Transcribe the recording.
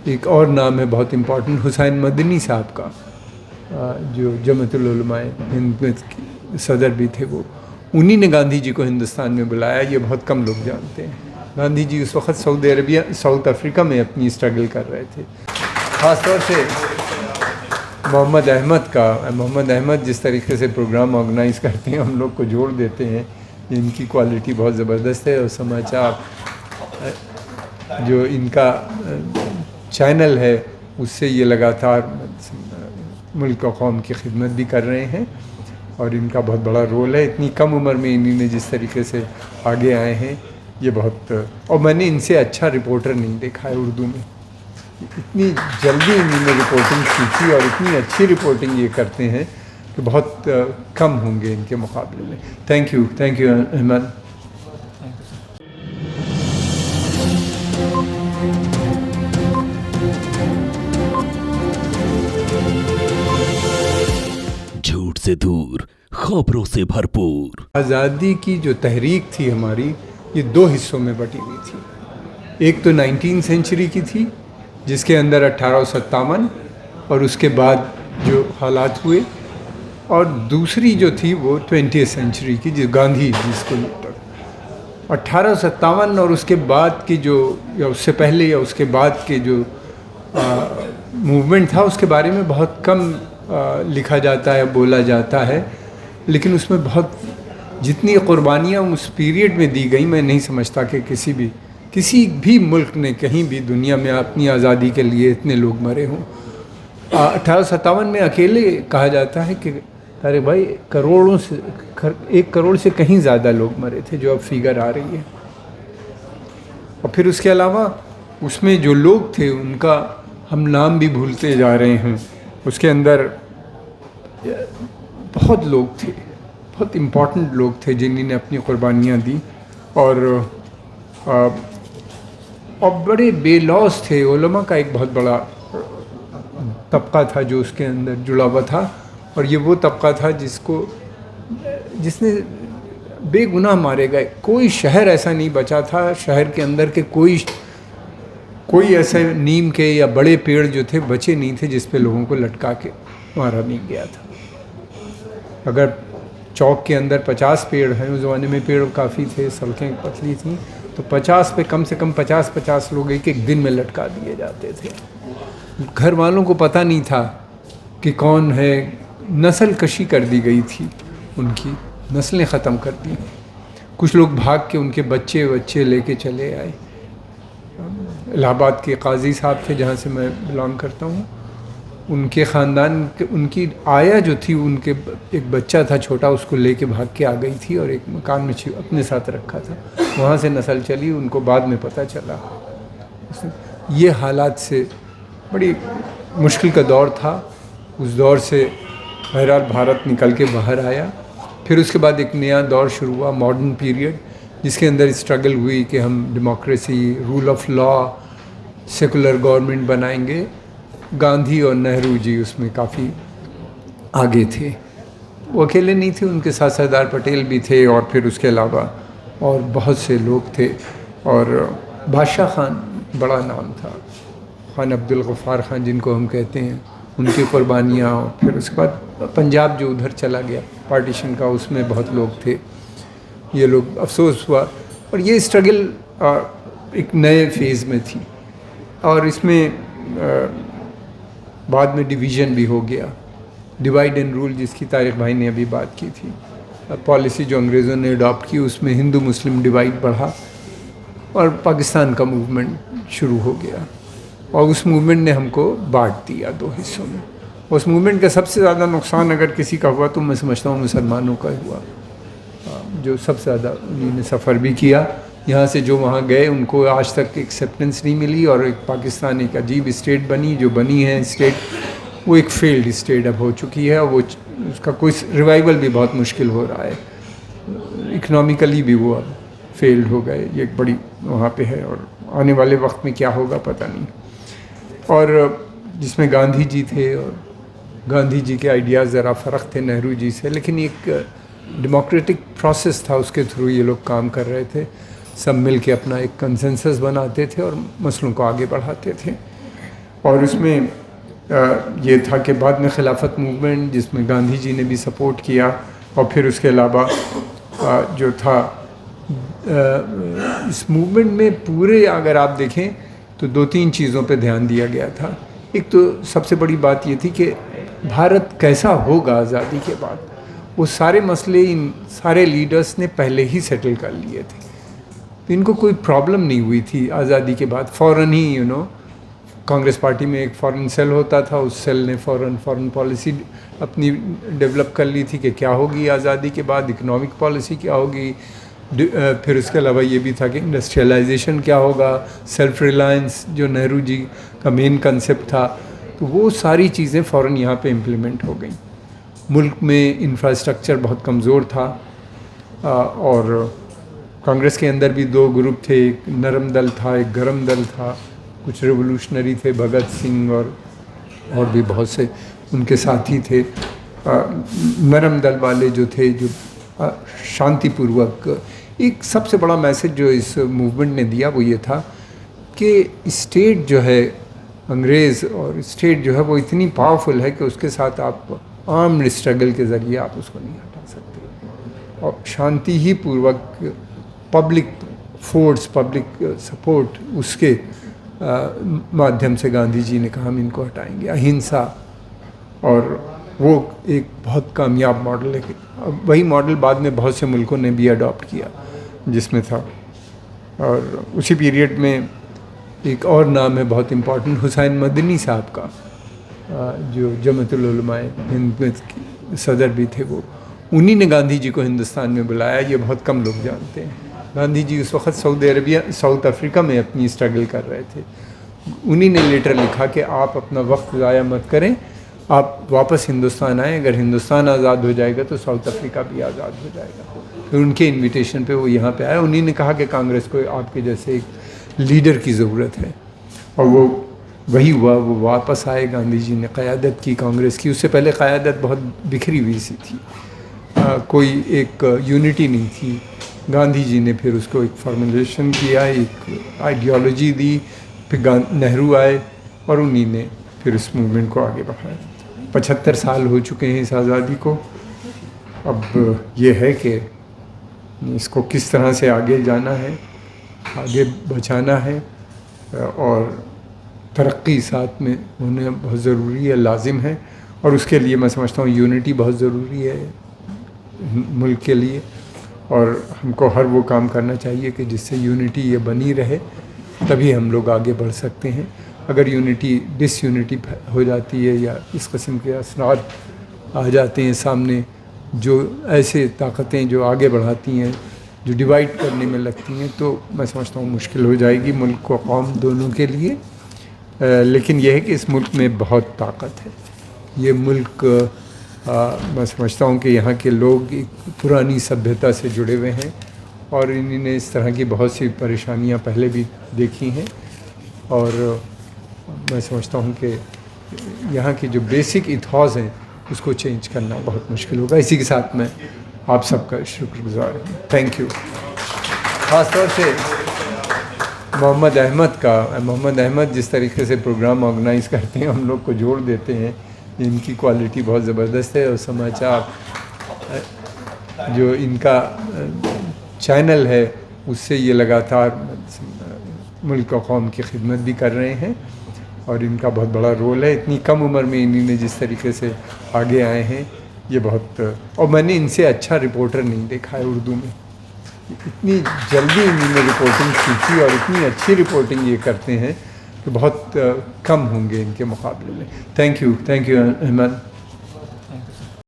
ایک اور نام ہے بہت امپورٹنٹ، حسین مدنی صاحب کا، جو جمعیت العلماء ہند میں صدر بھی تھے، وہ انہی نے گاندھی جی کو ہندوستان میں بلایا. یہ بہت کم لوگ جانتے ہیں. گاندھی جی اس وقت سعودی عربیہ، ساؤتھ افریقہ میں اپنی اسٹرگل کر رہے تھے. خاص طور سے محمد احمد جس طریقے سے پروگرام آرگنائز کرتے ہیں، ہم لوگ کو جوڑ دیتے ہیں. ان کی کوالٹی بہت زبردست ہے. اور سماچار جو ان کا چینل ہے، اس سے یہ لگاتار ملک و قوم کی خدمت بھی کر رہے ہیں، اور ان کا بہت بڑا رول ہے. اتنی کم عمر میں انہی نے جس طریقے سے آگے آئے ہیں، یہ بہت، اور میں نے ان سے اچھا رپورٹر نہیں دیکھا ہے اردو میں. اتنی جلدی انہوں نے رپورٹنگ سیکھی، اور اتنی اچھی رپورٹنگ یہ کرتے ہیں کہ بہت کم ہوں گے ان کے مقابلے میں. Thank you Ahmed. جھوٹ سے دور، خبروں سے بھرپور. آزادی کی جو تحریک تھی ہماری، یہ دو حصوں میں بٹی ہوئی تھی. ایک تو 19 سینچری کی تھی، جس کے اندر 1857 اور اس کے بعد جو حالات ہوئے، اور دوسری جو تھی وہ 20 سینچری کی، جو گاندھی جس کو 1857 اور اس کے بعد کی جو، یا اس سے پہلے یا اس کے بعد کے جو موومنٹ تھا، اس کے بارے میں بہت کم لکھا جاتا ہے، بولا جاتا ہے. لیکن اس میں بہت، جتنی قربانیاں اس پیریڈ میں دی گئیں، میں نہیں سمجھتا کہ کسی بھی ملک نے کہیں بھی دنیا میں اپنی آزادی کے لیے اتنے لوگ مرے ہوں. 1857 میں اکیلے کہا جاتا ہے کہ ارے بھائی کروڑوں سے، 1 کروڑ سے کہیں زیادہ لوگ مرے تھے، جو اب فیگر آ رہی ہے. اور پھر اس کے علاوہ اس میں جو لوگ تھے ان کا ہم نام بھی بھولتے جا رہے ہیں. اس کے اندر بہت لوگ تھے، بہت امپورٹنٹ لوگ تھے جنہوں نے اپنی قربانیاں دی، اور بڑے بے لوث تھے. علماء کا ایک بہت بڑا طبقہ تھا جو اس کے اندر جڑا ہوا تھا، اور یہ وہ طبقہ تھا جس نے بے گناہ مارے گئے. کوئی شہر ایسا نہیں بچا تھا شہر کے اندر کہ کوئی ایسے نیم کے یا بڑے پیڑ جو تھے بچے نہیں تھے جس پہ لوگوں کو لٹکا کے مارا نہیں گیا تھا. اگر چوک کے اندر 50 پیڑ ہیں، اس زمانے میں پیڑ کافی تھے، سڑکیں پتلی تھیں، تو 50 پہ کم سے کم 50 لوگ ایک دن میں لٹکا دیے جاتے تھے. گھر والوں کو پتہ نہیں تھا کہ کون ہے. نسل کشی کر دی گئی تھی، ان کی نسلیں ختم کر دی. کچھ لوگ بھاگ کے ان کے بچے لے کے چلے آئے. الہ آباد کے قاضی صاحب تھے جہاں سے میں بلانگ کرتا ہوں، ان کے خاندان، ان کی آیا جو تھی، ان کے ایک بچہ تھا چھوٹا، اس کو لے کے بھاگ کے آ گئی تھی اور ایک مکان میں اپنے ساتھ رکھا تھا. وہاں سے نسل چلی، ان کو بعد میں پتہ چلا. یہ حالات سے بڑی مشکل کا دور تھا. اس دور سے بہرحال بھارت نکل کے باہر آیا. پھر اس کے بعد ایک نیا دور شروع ہوا، ماڈرن پیریڈ، جس کے اندر اسٹرگل ہوئی کہ ہم democracy, rule of law, secular government بنائیں گے. گاندھی اور نہرو جی اس میں کافی آگے تھے. وہ اکیلے نہیں تھے، ان کے ساتھ سردار پٹیل بھی تھے، اور پھر اس کے علاوہ اور بہت سے لوگ تھے. اور بادشاہ خان بڑا نام تھا، خان عبد الغفار خان جن کو ہم کہتے ہیں، ان کی قربانیاں. پھر اس کے بعد پنجاب جو ادھر چلا گیا پارٹیشن کا، اس میں بہت لوگ تھے. یہ لوگ افسوس ہوا، اور یہ اسٹرگل ایک نئے فیز میں تھی. اور اس میں بعد میں ڈویژن بھی ہو گیا، ڈیوائڈ اینڈ رول، جس کی طارق بھائی نے ابھی بات کی تھی. پالیسی جو انگریزوں نے اڈاپٹ کی، اس میں ہندو مسلم ڈیوائڈ بڑھا، اور پاکستان کا موومنٹ شروع ہو گیا. اور اس موومنٹ نے ہم کو بانٹ دیا 2 حصوں میں. اس موومنٹ کا سب سے زیادہ نقصان اگر کسی کا ہوا تو میں سمجھتا ہوں مسلمانوں کا ہوا، جو سب سے زیادہ انہوں نے سفر بھی کیا. یہاں سے جو وہاں گئے ان کو آج تک ایکسیپٹنس نہیں ملی، اور ایک پاکستان ایک عجیب اسٹیٹ بنی، جو بنی ہے اسٹیٹ، وہ ایک فیلڈ اسٹیٹ اب ہو چکی ہے. وہ اس کا کوئی ریوائول بھی بہت مشکل ہو رہا ہے. اکنامکلی بھی وہ اب فیلڈ ہو گئے. یہ ایک بڑی وہاں پہ ہے، اور آنے والے وقت میں کیا ہوگا پتہ نہیں. اور جس میں گاندھی جی تھے، اور گاندھی جی کے آئیڈیاز ذرا فرق تھے نہرو جی سے، لیکن ایک ڈیموکریٹک پروسیس تھا، اس کے تھرو یہ لوگ کام کر رہے تھے. سب مل کے اپنا ایک کنسنسس بناتے تھے اور مسئلوں کو آگے بڑھاتے تھے. اور اس میں یہ تھا کہ بعد میں خلافت موومنٹ جس میں گاندھی جی نے بھی سپورٹ کیا، اور پھر اس کے علاوہ جو تھا اس موومنٹ میں پورے اگر آپ دیکھیں تو 2-3 چیزوں پہ دھیان دیا گیا تھا. ایک تو سب سے بڑی بات یہ تھی کہ بھارت کیسا ہوگا آزادی کے بعد. وہ سارے مسئلے ان سارے لیڈرز نے پہلے ہی سیٹل کر لیے تھے، تو ان کو کوئی پرابلم نہیں ہوئی تھی آزادی کے بعد. فوراً ہی کانگریس پارٹی میں ایک فورن سیل ہوتا تھا، اس سیل نے فورن پالیسی اپنی ڈیولپ کر لی تھی کہ کیا ہوگی آزادی کے بعد، اکنامک پالیسی کیا ہوگی. پھر اس کے علاوہ یہ بھی تھا کہ انڈسٹریلائزیشن کیا ہوگا، سیلف ریلائنس جو نہرو جی کا مین کنسیپٹ تھا. تو وہ ساری چیزیں فوراً یہاں پہ امپلیمنٹ ہو گئیں. ملک میں انفراسٹرکچر بہت کمزور تھا، اور کانگریس کے اندر بھی 2 گروپ تھے، ایک نرم دل تھا، ایک گرم دل تھا. کچھ ریولوشنری تھے، بھگت سنگھ اور بھی بہت سے ان کے ساتھی تھے. نرم دل والے جو تھے جو شانتی پوروک. ایک سب سے بڑا میسج جو اس موومنٹ نے دیا وہ یہ تھا کہ اسٹیٹ جو ہے انگریز اور اسٹیٹ جو ہے وہ اتنی پاورفل ہے کہ اس کے ساتھ آپ آرمڈ اسٹرگل کے ذریعے آپ اس کو نہیں ہٹا سکتے. اور شانتی ہی پوروک پبلک فورس، پبلک سپورٹ، اس کے مادھیم سے گاندھی جی نے کہا ہم ان کو ہٹائیں گے، اہنسا. اور وہ ایک بہت کامیاب ماڈل ہے. وہی ماڈل بعد میں بہت سے ملکوں نے بھی اڈاپٹ کیا جس میں تھا. اور اسی پیریڈ میں ایک اور نام ہے بہت امپورٹنٹ، حسین مدنی صاحب کا، جو جمعیت العلماء ہند میں صدر بھی تھے. وہ انہی نے گاندھی جی کو ہندوستان میں بلایا. یہ بہت کم لوگ جانتے ہیں. گاندھی جی اس وقت ساؤتھ افریقہ میں اپنی اسٹرگل کر رہے تھے. انہی نے لیٹر لکھا کہ آپ اپنا وقت ضائع مت کریں، آپ واپس ہندوستان آئیں. اگر ہندوستان آزاد ہو جائے گا تو ساؤتھ افریقہ بھی آزاد ہو جائے گا. پھر ان کے انویٹیشن پہ وہ یہاں پہ آئے. انہی نے کہا کہ کانگریس کو آپ کے جیسے ایک لیڈر کی ضرورت ہے، اور وہ وہی ہوا. وہ واپس آئے، گاندھی جی نے قیادت کی کانگریس کی. اس سے پہلے قیادت بہت بکھری ہوئی سی تھی، کوئی ایک یونٹی نہیں تھی. گاندھی جی نے پھر اس کو ایک فارمولیشن کیا، ایک آئیڈیالوجی دی. پھر نہرو آئے اور انہی نے پھر اس موومنٹ کو آگے بڑھایا. 75 سال ہو چکے ہیں اس آزادی کو. اب یہ ہے کہ اس کو کس طرح سے آگے جانا ہے، آگے بچانا ہے، اور ترقی ساتھ میں ہونا بہت ضروری ہے، لازم ہے. اور اس کے لیے میں سمجھتا ہوں یونٹی بہت ضروری ہے ملک کے لیے. اور ہم کو ہر وہ کام کرنا چاہیے کہ جس سے یونٹی یہ بنی رہے، تبھی ہم لوگ آگے بڑھ سکتے ہیں. اگر یونٹی ڈس یونٹی ہو جاتی ہے یا اس قسم کے اثرات آ جاتے ہیں سامنے، جو ایسے طاقتیں جو آگے بڑھاتی ہیں، جو ڈیوائڈ کرنے میں لگتی ہیں، تو میں سمجھتا ہوں مشکل ہو جائے گی ملک و قوم دونوں کے لیے. لیکن یہ ہے کہ اس ملک میں بہت طاقت ہے. یہ ملک میں سمجھتا ہوں کہ یہاں کے لوگ ایک پرانی سبھیتا سے جڑے ہوئے ہیں، اور انہی نے اس طرح کی بہت سی پریشانیاں پہلے بھی دیکھی ہیں. اور میں سمجھتا ہوں کہ یہاں کی جو بیسک ایتھوس ہیں اس کو چینج کرنا بہت مشکل ہوگا. اسی کے ساتھ میں آپ سب کا شکر گزار ہوں. Thank you. خاص طور سے محمد احمد جس طریقے سے پروگرام آرگنائز کرتے ہیں، ہم لوگ کو جوڑ دیتے ہیں، ان کی کوالٹی بہت زبردست ہے. اور سماچار جو ان کا چینل ہے اس سے یہ لگاتار ملک و قوم کی خدمت بھی کر رہے ہیں، اور ان کا بہت بڑا رول ہے. اتنی کم عمر میں انہی نے جس طریقے سے آگے آئے ہیں یہ بہت، اور میں نے ان سے اچھا رپورٹر نہیں دیکھا ہے اردو میں. اتنی جلدی انہوں نے رپورٹنگ سیکھی اور اتنی اچھی رپورٹنگ یہ کرتے ہیں کہ بہت کم ہوں گے ان کے مقابلے میں. Thank you Ahmad.